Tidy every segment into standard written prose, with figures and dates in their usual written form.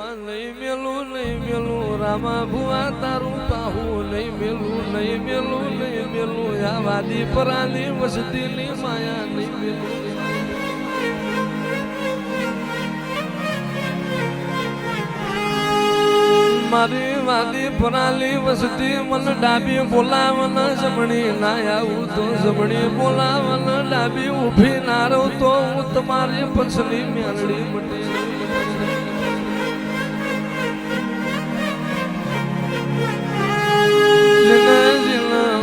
નહીં મેલું રામા ભુવા તારું પાહું નહીં મેલું આ વાદી પરાલી વસતીની માયા નહીં મેલું મારી વાદી પરાલી વસતી મન ડાબી બોલાવન જમણી ના આવું તો જમણી બોલાવન ડાબી ઊભી ના રહું તો હું તમારી પછલી મેલડી મટી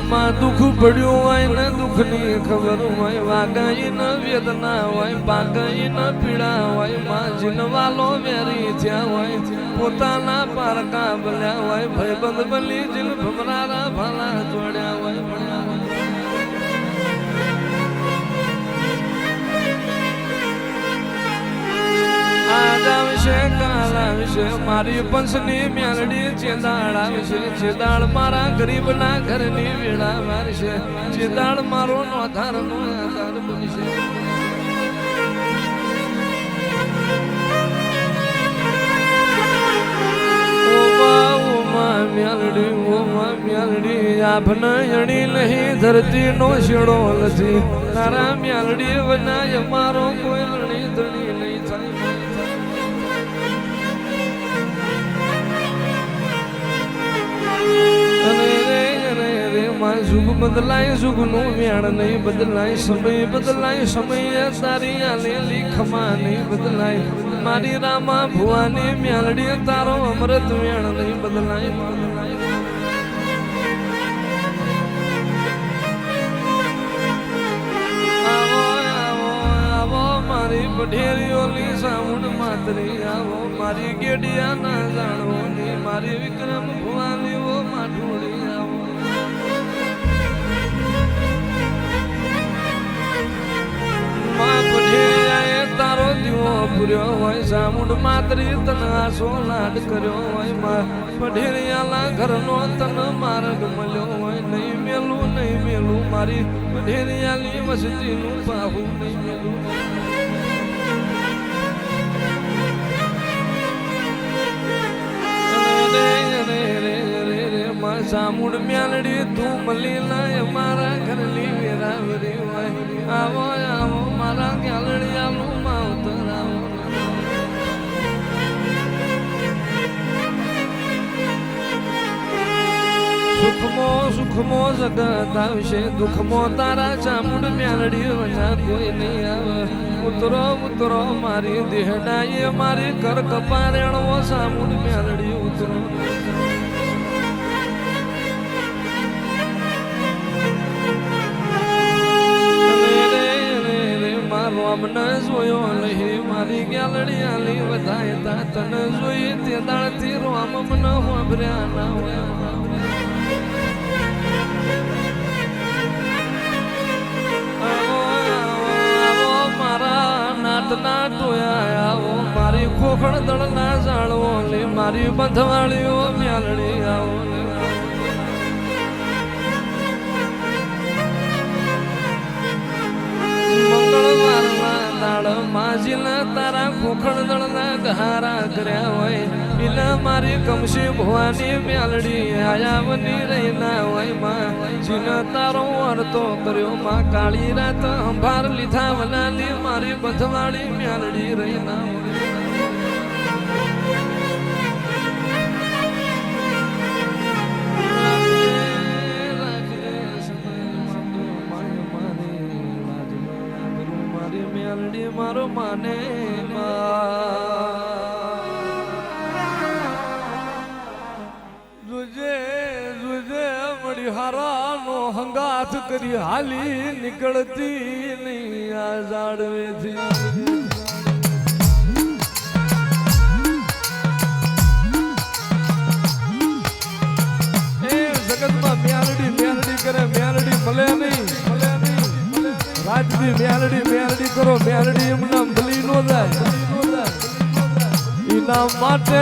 માં દુઃખ પડ્યું હોય ને દુઃખની ખબર હોય વાગાઈ ન વેદના હોય બાગાઈ ન પીડા હોય માં જીનવાલો વેરી થયા હોય પોતાના પારકા બલ્યા હોય ભાઈબંધ બલી જીલ ભમરારા ભાલા જોડ્યા હોય આજ આવશે કાલ આવશે મારી પંચની મેલડી ચેદાળ આવશે ચેદાળ મારા ગરીબના ઘરની વેળા વારશે ચેદાળ મારો નોધારનો આધાર બનશે મેલડી આભના યણી નહીં ધરતી નો શેડો નથી તારા મેલડી વનાય મારો કોઈ લણી ધણી નહીં થાય जुग बदलाय जुग नो व्याण नहीं बदलाय समय तारी आलेली खमा नहीं बदलाय मारी रामा भुवानी म्यालडी तारो अमृत व्याण नहीं बदलाय मारी पढेरियोली साउंड मातरी आवो मारी गेडिया ना जाणो नी मारी विक्रम भुवानी वो माठोड़ी आवो तारो दिवो पुर्यो होय सामुंड मातरी तन आसो लाड कर्यो होय मा पढेरियाला घरनो तन मार्ग मल्यो होय नहीं मेलू मारी पढेरियाली वसतीनु पाहू नहीं मेलू सामुंड म्यालडी तू मलीला मारा घरली वेरावरी होय आवो मारा ग्यालडियालू मावतर आवो सुखमो जगत आवशे दुखमो तारा चामुंड म्यालडी वना कोई नहीं आवे उतरो मारी देहडाई मारी कर कपारेण वो सामुंड म्यालडी उतरो રામને જોયો લહી મારી ગ્યાલડિયાલી વધાયતા તને જોઈ તે દાળથી રોમ મને હોભર્યા ના હોય આવો મારા નાટના ટોયા આવો મારી ખોખણ દળના જાળવો લે મારી બંધવાળીઓ મ્યાલડી આવો માજીલા તારા ખોખણ દળના ગહારા કર્યા હોય પીલા મારી કમશી ભવાની મ્યાલડી આયાવની રહીના હોય માં જીના તારો અર્તો કર્યો માં કાળી રાત અંભાર લીધા વલાલી મારી બંધવાળી મ્યાલડી રહીના મારો માને જુજે મળી હારાનો હંગાથ કરી હાલી નીકળતી નહીં આ જાડવેથી જગતમાં મ્યાલડી કરે મ્યાલડી મળે નહીં રાજવી મ્યાલડી કરો મ્યાલડી એમના ભલી નો જાય એના માટે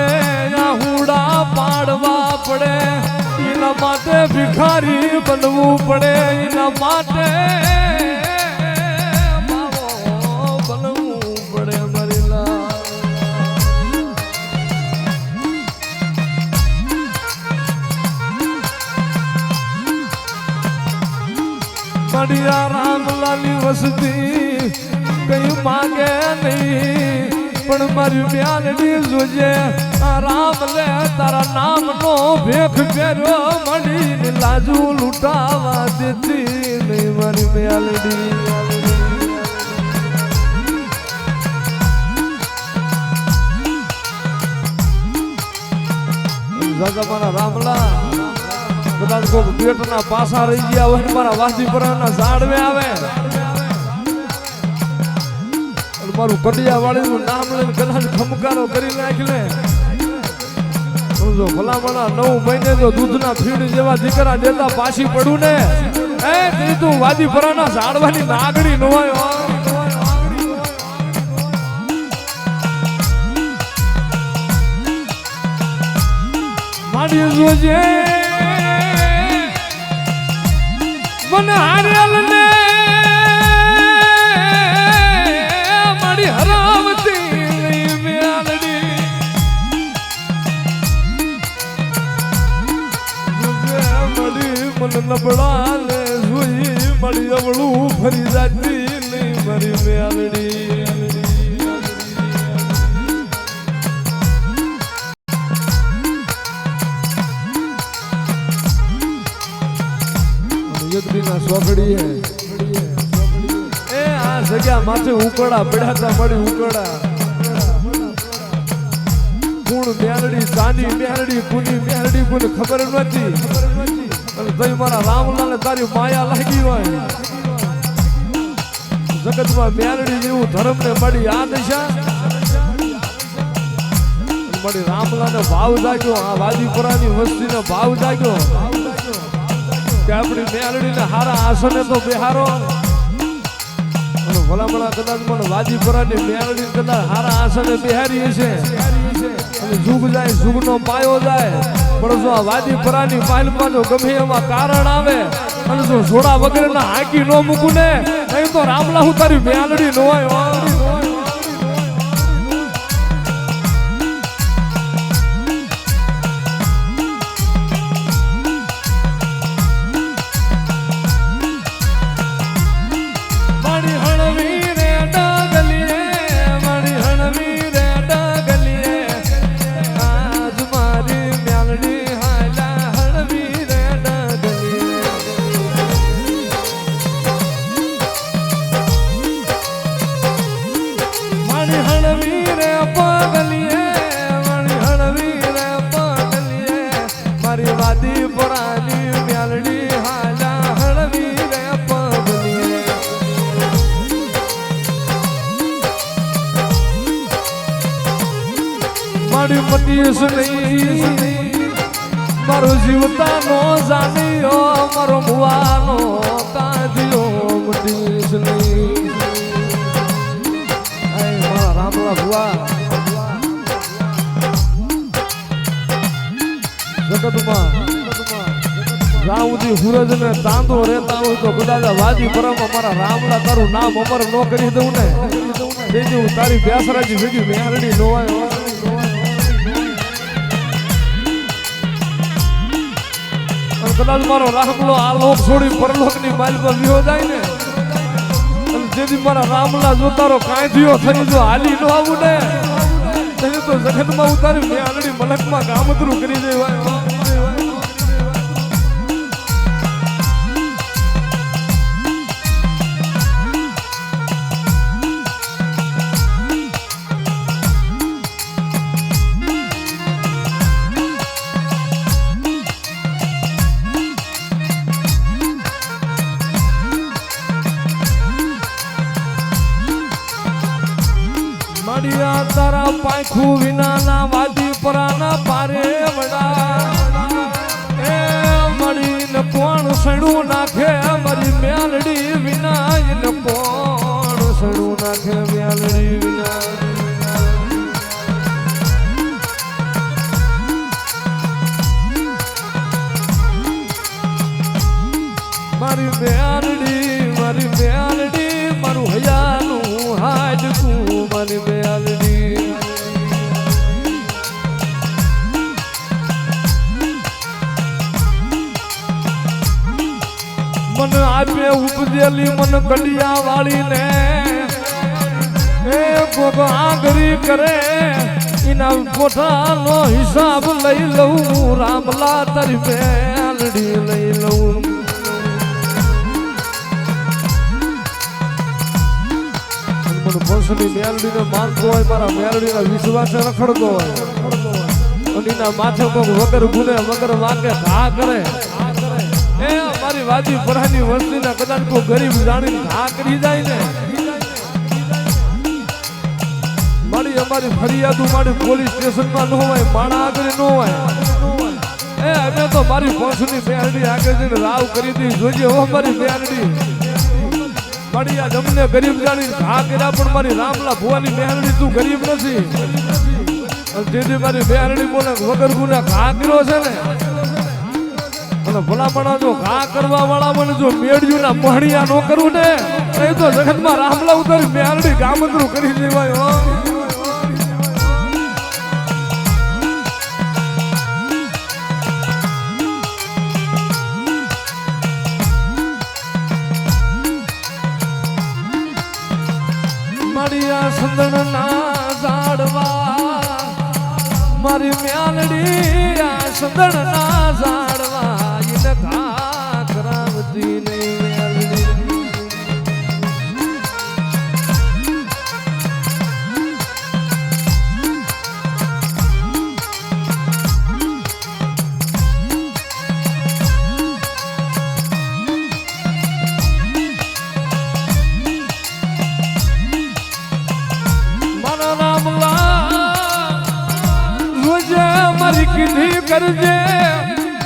આહુડા પાડવા પડે એના માટે ભિખારી બનવું પડે એના માટે બનવું પડે મરીલા માડિયા રામલાલી વસતી કઈ માગે નહીં પણ મારી મ્યાલડી જોજે આ રામ લે તારા નામ નો ભેખ પહેર્યો મળી લાજુ લૂંટાવા દેતી નહીં મારી મ્યાલડી મારા રામલા કદાચ કોઈ પેટના પાસા રહી ગયા હોય મારા વાસીપરાના ઝાડવે આવે મારું કડિયા વાળીનું નામ લઈને કદાચ ખમકારો કરી નાખી લે સમજો ભલામણા 9 મહિને જો દૂધના ફીડ જેવા દીકરા દેતા પાછી પડું ને એ તું વાદીપરાના ઝાડવાની નાગડી ન હોય માડી જોજે મને હારેલ ને મારી હરાવતી મ્યાલડી મળી મને નબળા ને જોઈ મળી અવળું ફરી જાતી નહીં મારી મ્યાલડી સોગડી એ આ જગ્યા માથે ઉકળા પડ્યા મળી ઉકળા ગુણ મેલડી ચાંદી મેલડી પુની મેલડી પુને ખબર નથી અને તઈ મારા રામલાલ તારી માયા લાગી હોય જગતમાં મેલડી જેવું ધર્મ ને મળી આ દશા મળી રામલાલ ને ભાવ જાગ્યો આ વાદીપુરાની વસ્તીને ભાવ જાગ્યો કે આપણી મેલડીને હારા આસને તો બિહારો અને ભલામણા કદાચ મને વાદીપુરાની મેલડી કદાચ હારા આસને બિહારી છે અને જુગ જાય જુગનો પાયો જાય પણ જો આ વાદીપુરાની પાલમાં જો ગમે એમાં કારણ આવે અને જો જોડા વગરના હાકી ન મૂકું ને અહીં તો રામલા હું તારી મેલડી ન હોય પતીશ નહીં મારો જીવતા નો જાણ્યો મારો ભુવાનો કાઢ્યો પતીશ નહીં મારા રામલા ભુવા જગતમાં રાઉદી હુરજ ને તાંદો રહેતા હોય તો કદાચ વાદીપુરામાં મારા રામલા તારું નામ અમર ન કરી દઉં ને તેથી હું તારી બેસરાજી ભેગી મેરડી નો આવ્યો કદાચ મારો રામલો આ લોક છોડી પરલોક ની માલ પર વિહો જાય ને અને જેથી મારા રામલા જોતારો કાંધીઓ થઈ જો હાલી નો આવું ને તેને તો જગતમાં ઉતારી મેં આલડી મલકમાં ગામતરું કરી દેવાય તારા પાંખું વિનાના વાદીપુરાના પારે વડા એ મળીને કોણ સડું નાખે મારી મેલડી વિના એને કોણ સડું નાખે મેલડી વિના મારી મેલડી મારું હૈયાનું હાડકું મારી મેલડી મને આપે ઉપજ પીરેલી મન કડિયા વાળી ને એ કોક આંગળી કરે એના કોઠાનો હિસાબ લઈ લઉં રામલા તારી મેલડી લઈ લઉં મને પંસની મેલડીને માનતો હોય મારા મેલડીના વિશ્વાસે રખડતો હોય અને એના માથે કોક વગર ગુને વગર વાંકે ઘા કરે એ અમારી વાદી પરાની વસ્તીના કદાચ કોઈ ગરીબ જાણીને ઘા કરી જાય ને મારી અમારી ફરિયાદો મારી પોલીસ સ્ટેશનમાં ન હોય માણા આગળ ન હોય એ અમે તો મારી પંસની મેલડી આગળ જઈને રાવ કરી દી જોજે હો મારી મેલડી મારી આ જમને ગરીબ જાણીને ઘા કર્યા પણ મારી રામલા ભુવાની મેલડી તું ગરીબ નથી જેથી મારી મેલડી બોલે વગર ગુના ઘા કર્યો છે ને અને ભલામણા જો ઘા કરવા વાળા મને જો મેળ્યું ના પહણિયા નો કરું ને એ તો જગતમાં રામલા ઉતારી મેલડી ગામતરું કરી દેવાય હો મારિયા સંદણ ના ઝાડવા મારી મેલડી આ સંદણ ના ઝાડવા એને ઘા કરાવતી નહીં મેલડી કીધી કરજે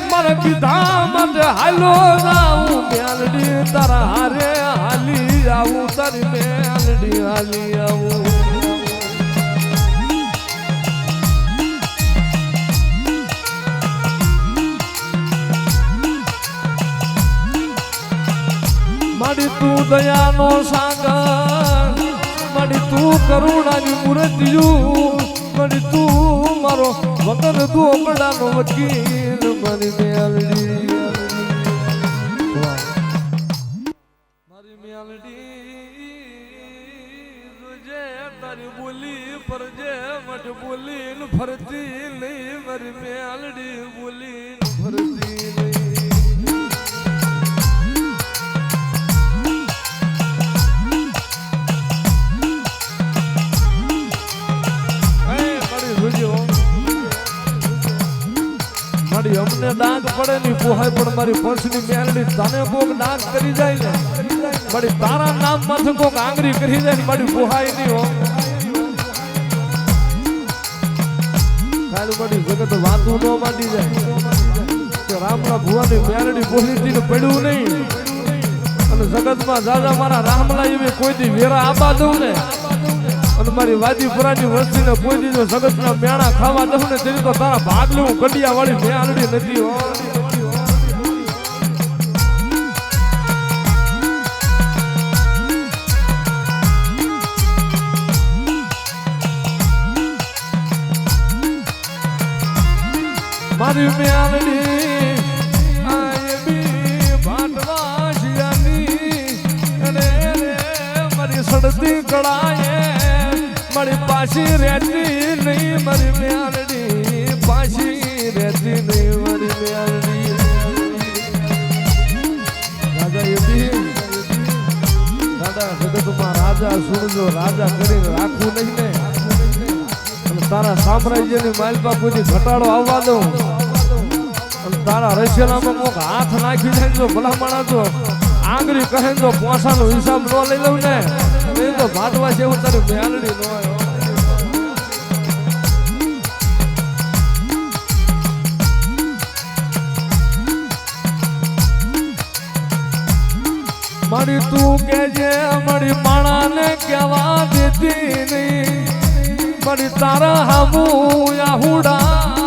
મારા કીધા માટે હાલો જાઉં મેલડી તારા હારે હાલી આવું તારી મેલડી હાલી આવું માડી તું દયાનો સાગર માડી તું કરુણાની મૂર્તિયું માડી તું મારો વગર દોબડાનો વકીલ મારી મેલડી મારી મેલડી તુજે તારી બોલી ફરજે મટ બોલી ફરતી નહીં મારી મેલડી બોલી ફરતી નહીં મારી અમને ડાક પડે ની પોહાય પણ મારી પંસની મેલડી તને કોક ડાક કરી જાય ને મારી તારા નામ માથે કોક આંગળી કરી જાય ને મારી પોહાય નહીં હો ખાલી મારી જગત વાતું ન માંડી જાય કે રામલા ભુવાની મેલડી પોલીસને પડ્યું નહીં અને જગતમાં દાદા મારા રામલા એવી કોઈ દી વેરા આબા દઉં ને અને મારી વાદી પુરાની વસ્તીને કોઈ દીધો જગતના મેણા ખાવા દઉં ને તેની તો તારા ભાગ લેવું કડિયા વાળી મેળડી નથી હો મારી મેળડી આયબી ભાટવાશિયાની અને મારી સડતી કળાએ મારી પાછી રહેતી નહીં મારી મેલડી પાછી રહેતી નહીં મારી મેલડી રાજા એવી દાદા જગતમાં રાજા સુણજો રાજા કરીને રાખવું નહીં ને અને તારા સામ્રાજ્યની માલપા કોઈ ઘટાડો આવવા દઉં અને તારા રશિયામાં કોક હાથ નાખી જાય જો ભલામણા તો આંગળી કહે તો પોસાનો હિસાબ ન લઈ લઉં ને એ તો ભાટવા જેવું તારી મેલડી ન હોય મારી તું કેજે મારી માણાને કહેવા દેતી નહીં મારી તારા હામું આહુડા